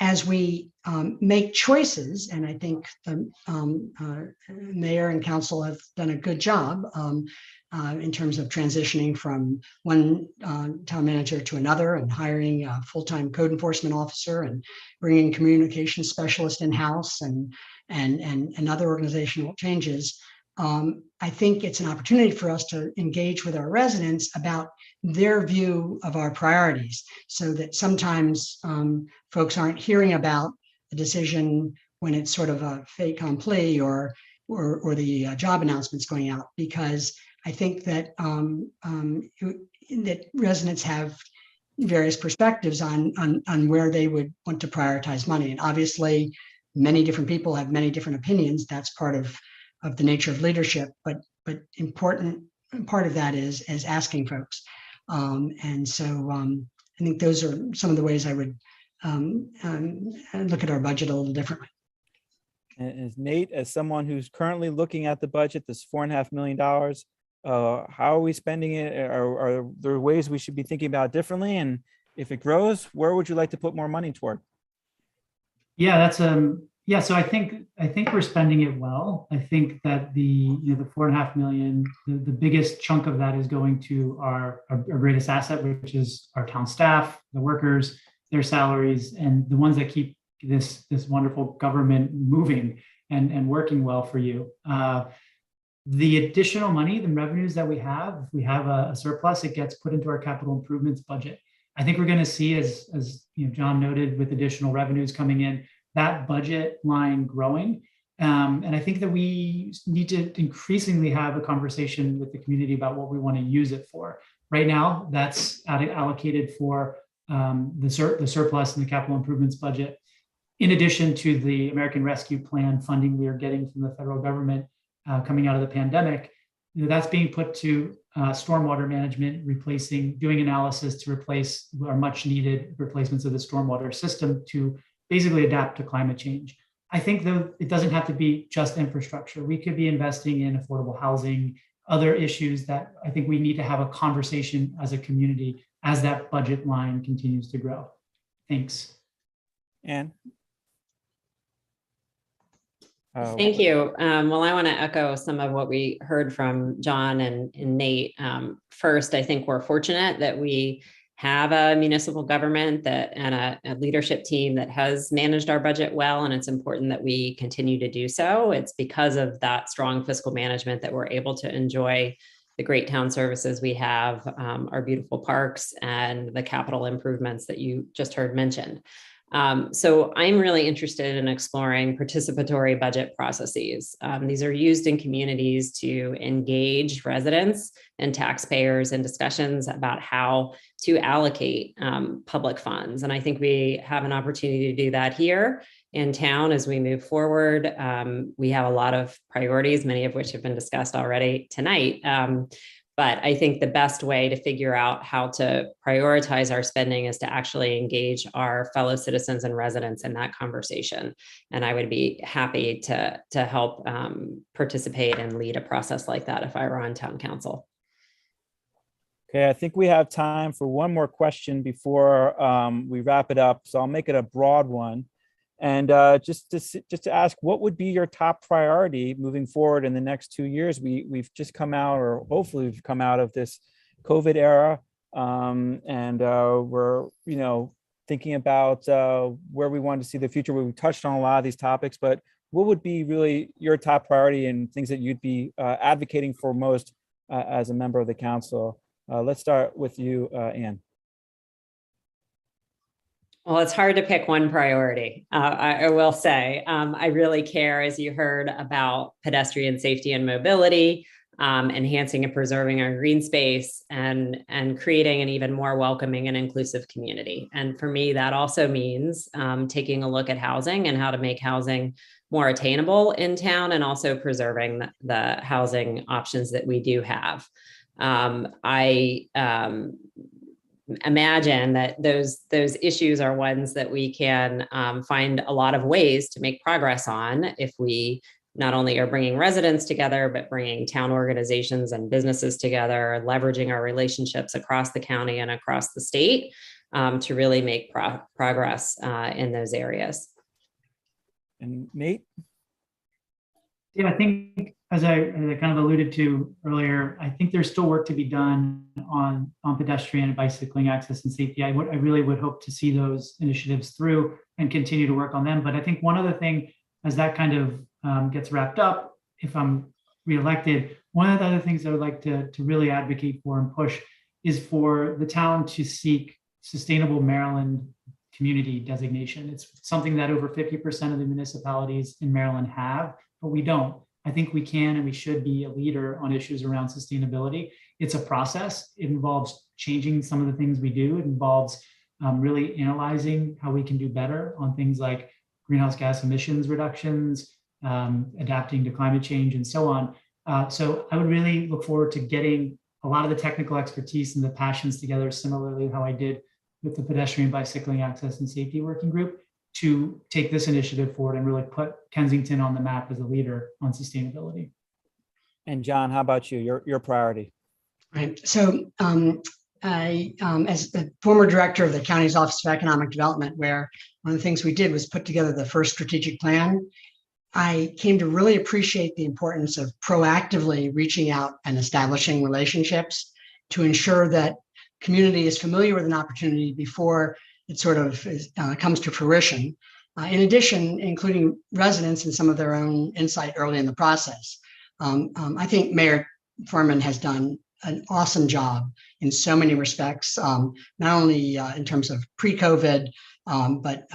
C: As we make choices, and I think the mayor and council have done a good job in terms of transitioning from one town manager to another and hiring a full-time code enforcement officer and bringing communication specialist in-house and other organizational changes. I think it's an opportunity for us to engage with our residents about their view of our priorities, so that sometimes folks aren't hearing about the decision when it's sort of a fait accompli or the job announcements going out, because I think that that residents have various perspectives on where they would want to prioritize money, and obviously many different people have many different opinions. That's part of the nature of leadership, but important part of that is asking folks. And so I think those are some of the ways I would look at our budget a little differently.
A: And as Nate, as someone who's currently looking at the budget, this $4.5 million, how are we spending it? Are there ways we should be thinking about it differently? And if it grows, where would you like to put more money toward?
D: Yeah, that's yeah. So I think we're spending it well. I think that the $4.5 million, the biggest chunk of that is going to our greatest asset, which is our town staff, the workers, their salaries, and the ones that keep this wonderful government moving and working well for you. The additional money, the revenues that we have, if we have a surplus, it gets put into our capital improvements budget. I think we're going to see, as John noted, with additional revenues coming in, that budget line growing. And I think that we need to increasingly have a conversation with the community about what we want to use it for. Right now, that's allocated for the surplus in the capital improvements budget, in addition to the American Rescue Plan funding we are getting from the federal government coming out of the pandemic. That's being put to stormwater management, doing analysis to replace our much needed replacements of the stormwater system to basically adapt to climate change. I think though it doesn't have to be just infrastructure. We could be investing in affordable housing, other issues that I think we need to have a conversation as a community as that budget line continues to grow. Thanks.
A: Anne?
B: Thank you. Well, I want to echo some of what we heard from John and Nate. First, I think we're fortunate that we have a municipal government and a leadership team that has managed our budget well, and it's important that we continue to do so. It's because of that strong fiscal management that we're able to enjoy the great town services we have, our beautiful parks, and the capital improvements that you just heard mentioned. So I'm really interested in exploring participatory budget processes. These are used in communities to engage residents and taxpayers in discussions about how to allocate public funds. And I think we have an opportunity to do that here in town as we move forward. We have a lot of priorities, many of which have been discussed already tonight. But I think the best way to figure out how to prioritize our spending is to actually engage our fellow citizens and residents in that conversation. And I would be happy to help participate and lead a process like that if I were on town council.
A: Okay, I think we have time for one more question before we wrap it up. So I'll make it a broad one. And just to ask, what would be your top priority moving forward in the next 2 years? We've just come out, or hopefully we've come out of this COVID era, and we're thinking about where we want to see the future. We touched on a lot of these topics, but what would be really your top priority and things that you'd be advocating for most as a member of the council? Let's start with you, Ann.
B: Well, it's hard to pick one priority. I will say, I really care, as you heard, about pedestrian safety and mobility, enhancing and preserving our green space, and creating an even more welcoming and inclusive community. And for me, that also means taking a look at housing and how to make housing more attainable in town, and also preserving the housing options that we do have. I imagine that those issues are ones that we can find a lot of ways to make progress on if we not only are bringing residents together, but bringing town organizations and businesses together, leveraging our relationships across the county and across the state to really make progress in those areas.
A: And Nate?
D: Yeah, I think as I kind of alluded to earlier, I think there's still work to be done on pedestrian and bicycling access and safety. I really would hope to see those initiatives through and continue to work on them. But I think one other thing, as that kind of gets wrapped up, if I'm reelected, one of the other things I would like to really advocate for and push is for the town to seek sustainable Maryland community designation. It's something that over 50% of the municipalities in Maryland have, but we don't. I think we can and we should be a leader on issues around sustainability. It's a process. It involves changing some of the things we do. It involves really analyzing how we can do better on things like greenhouse gas emissions reductions, adapting to climate change, and so on. So I would really look forward to getting a lot of the technical expertise and the passions together, similarly how I did with the pedestrian bicycling access and safety working group, to take this initiative forward and really put Kensington on the map as a leader on sustainability.
A: And John, how about you? Your priority?
C: Right. So I, as the former director of the county's Office of Economic Development, where one of the things we did was put together the first strategic plan, I came to really appreciate the importance of proactively reaching out and establishing relationships to ensure that community is familiar with an opportunity before it sort of comes to fruition. In addition, including residents and some of their own insight early in the process. I think Mayor Furman has done an awesome job in so many respects, not only in terms of pre-COVID, but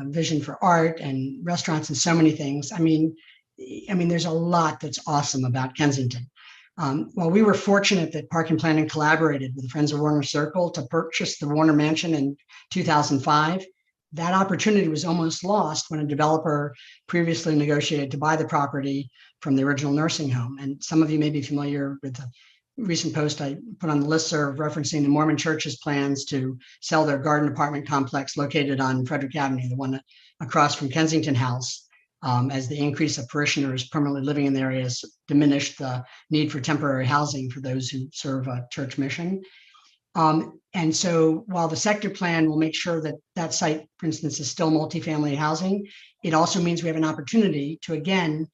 C: vision for art and restaurants and so many things. I mean, there's a lot that's awesome about Kensington. While we were fortunate that Park and Planning collaborated with the Friends of Warner Circle to purchase the Warner Mansion in 2005, that opportunity was almost lost when a developer previously negotiated to buy the property from the original nursing home. And some of you may be familiar with the recent post I put on the listserv referencing the Mormon Church's plans to sell their garden apartment complex located on Frederick Avenue, the one across from Kensington House. As the increase of parishioners permanently living in the area has diminished the need for temporary housing for those who serve a church mission. And so while the sector plan will make sure that that site, for instance, is still multifamily housing, it also means we have an opportunity to, again,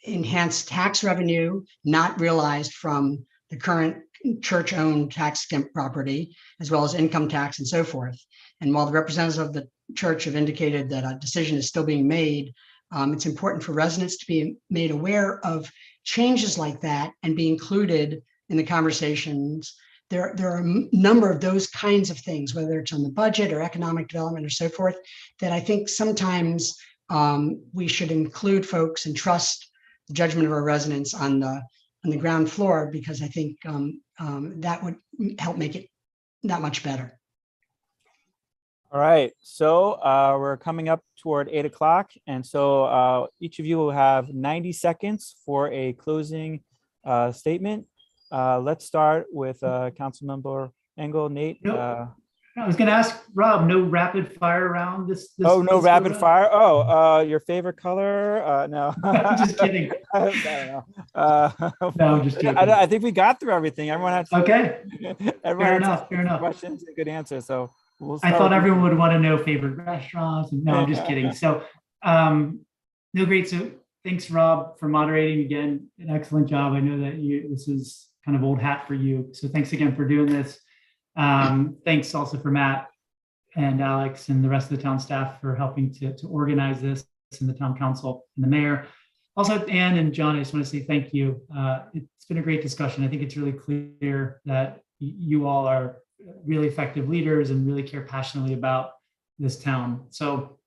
C: enhance tax revenue not realized from the current church-owned tax exempt property, as well as income tax and so forth. And while the representatives of the church have indicated that a decision is still being made It's important for residents to be made aware of changes like that and be included in the conversations. There are a number of those kinds of things, whether it's on the budget or economic development or so forth, that I think sometimes we should include folks and trust the judgment of our residents on the ground floor, because I think that would help make it that much better.
A: All right, so we're coming up toward 8 o'clock. And so each of you will have 90 seconds for a closing statement. Let's start with Councilmember Engel. Nate.
D: Nope. I was going to ask Rob, no rapid fire round this
A: Oh, no
D: this
A: rapid
D: quota?
A: fire. Oh, your favorite color? No.
D: I'm just kidding.
A: I don't know.
D: No, I'm just joking.
A: I think we got through everything. Everyone had some,
D: Okay,
A: everyone
D: fair
A: had
D: enough.
A: questions and good answers. So we'll
D: I
A: start
D: thought
A: with you.
D: everyone would want to know favorite restaurants. No, I'm just kidding. So, no, great. So thanks, Rob, for moderating again. An excellent job. I know that this is kind of old hat for you. So thanks again for doing this. Thanks also for Matt and Alex and the rest of the town staff for helping to organize this, and the town council and the mayor. Also, Ann and John, I just want to say thank you. It's been a great discussion. I think it's really clear that you all are really effective leaders and really care passionately about this town. So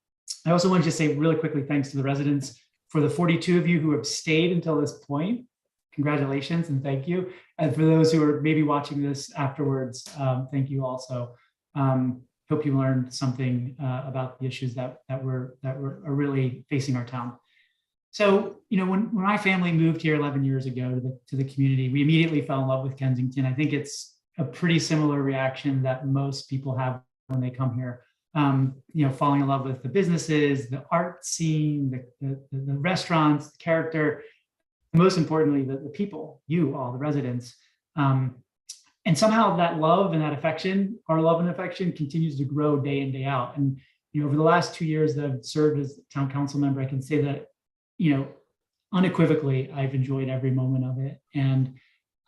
D: I also want to just say really quickly, thanks to the residents. For the 42 of you who have stayed until this point, congratulations and thank you. And for those who are maybe watching this afterwards, thank you also. Hope you learned something about the issues that are really facing our town. So, when my family moved here 11 years ago to the community, we immediately fell in love with Kensington. I think it's a pretty similar reaction that most people have when they come here. Falling in love with the businesses, the art scene, the restaurants, the character, most importantly, the people, you all, the residents. And somehow that love and that affection, our love and affection, continues to grow day in, day out. And, over the last 2 years that I've served as town council member, I can say that, unequivocally, I've enjoyed every moment of it. And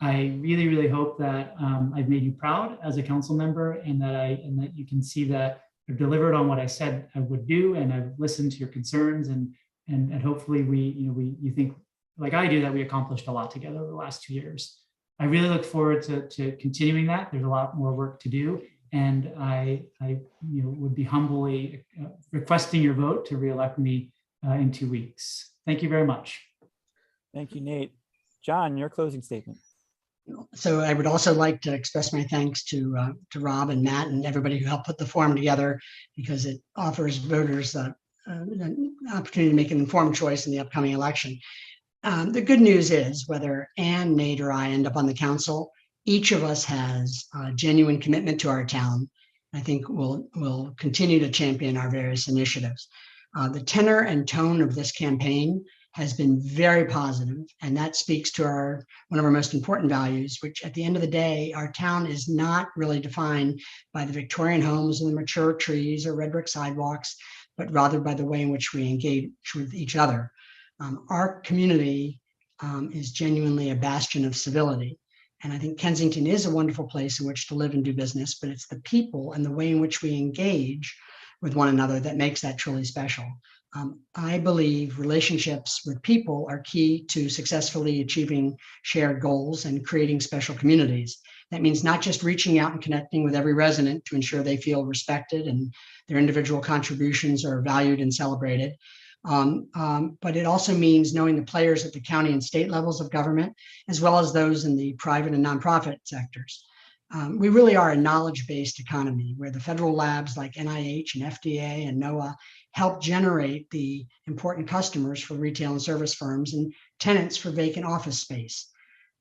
D: I really, really hope that I've made you proud as a council member, and that you can see that I've delivered on what I said I would do, and I've listened to your concerns, and hopefully you think like I do that we accomplished a lot together over the last 2 years. I really look forward to continuing that. There's a lot more work to do, and I would be humbly requesting your vote to reelect me in 2 weeks. Thank you very much.
A: Thank you, Nate. John, your closing statement.
C: So I would also like to express my thanks to Rob and Matt and everybody who helped put the forum together, because it offers voters an opportunity to make an informed choice in the upcoming election. The good news is, whether Ann, Nate, or I end up on the council, each of us has a genuine commitment to our town. I think we'll continue to champion our various initiatives. The tenor and tone of this campaign has been very positive, and that speaks to one of our most important values, which at the end of the day, our town is not really defined by the Victorian homes and the mature trees or red brick sidewalks, but rather by the way in which we engage with each other. Our community is genuinely a bastion of civility. And I think Kensington is a wonderful place in which to live and do business, but it's the people and the way in which we engage with one another that makes that truly special. I believe relationships with people are key to successfully achieving shared goals and creating special communities. That means not just reaching out and connecting with every resident to ensure they feel respected and their individual contributions are valued and celebrated. But it also means knowing the players at the county and state levels of government, as well as those in the private and nonprofit sectors. We really are a knowledge-based economy where the federal labs like NIH and FDA and NOAA help generate the important customers for retail and service firms and tenants for vacant office space.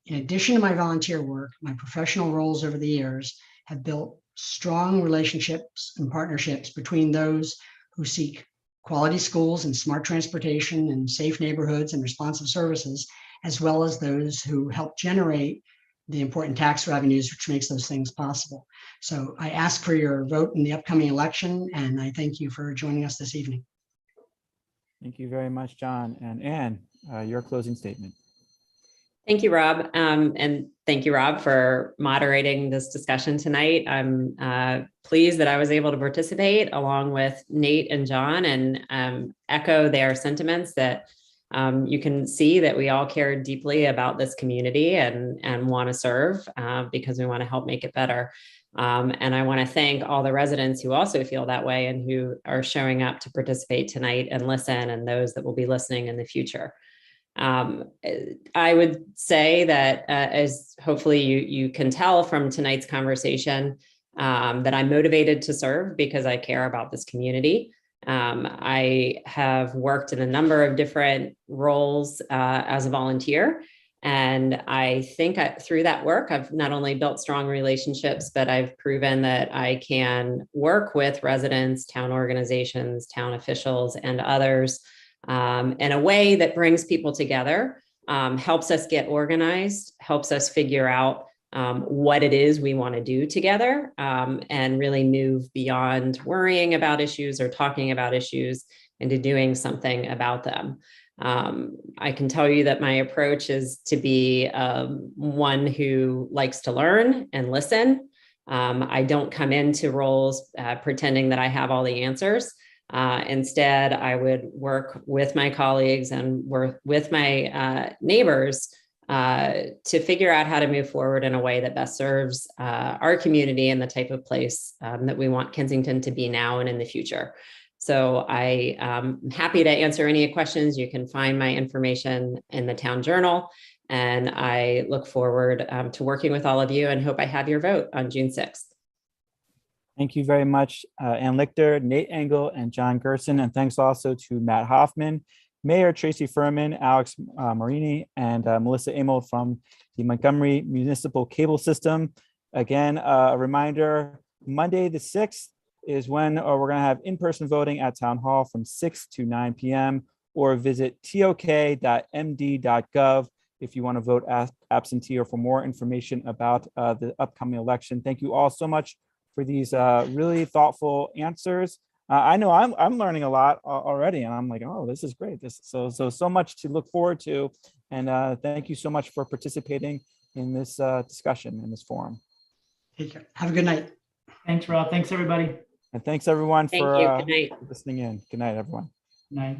C: In addition to my volunteer work, my professional roles over the years have built strong relationships and partnerships between those who seek quality schools and smart transportation and safe neighborhoods and responsive services, as well as those who help generate the important tax revenues, which makes those things possible. So I ask for your vote in the upcoming election, and I thank you for joining us this evening.
A: Thank you very much, John. And Ann, your closing statement.
B: Thank you, Rob. And thank you, Rob, for moderating this discussion tonight. I'm pleased that I was able to participate along with Nate and John and echo their sentiments that you can see that we all care deeply about this community and want to serve because we want to help make it better. And I want to thank all the residents who also feel that way and who are showing up to participate tonight and listen, and those that will be listening in the future. I would say that as hopefully you can tell from tonight's conversation, that I'm motivated to serve because I care about this community. I have worked in a number of different roles as a volunteer. And I think through that work, I've not only built strong relationships, but I've proven that I can work with residents, town organizations, town officials, and others in a way that brings people together, helps us get organized, helps us figure out what it is we want to do together, and really move beyond worrying about issues or talking about issues into doing something about them. I can tell you that my approach is to be one who likes to learn and listen. I don't come into roles pretending that I have all the answers. Instead, I would work with my colleagues and work with my neighbors to figure out how to move forward in a way that best serves our community and the type of place that we want Kensington to be now and in the future. So I am happy to answer any questions. You can find my information in the Town Journal, and I look forward to working with all of you and hope I have your vote on June 6th.
A: Thank you very much, Ann Lichter, Nate Engel, and John Gerson. And thanks also to Matt Hoffman, Mayor Tracy Furman, Alex Marini, and Melissa Amold from the Montgomery Municipal Cable System. Again, a reminder, Monday the 6th is when we're going to have in-person voting at Town Hall from 6 to 9 p.m. or visit tok.md.gov if you want to vote absentee or for more information about the upcoming election. Thank you all so much for these really thoughtful answers. I know I'm learning a lot already, and I'm like, oh, this is great. So much to look forward to. And thank you so much for participating in this discussion, in this forum.
C: Take care. Have a good night.
D: Thanks, Rob. Thanks, everybody.
A: And thanks everyone
B: Thank
A: for
B: you. Good night.
A: listening in. Good night, everyone.
D: Good night.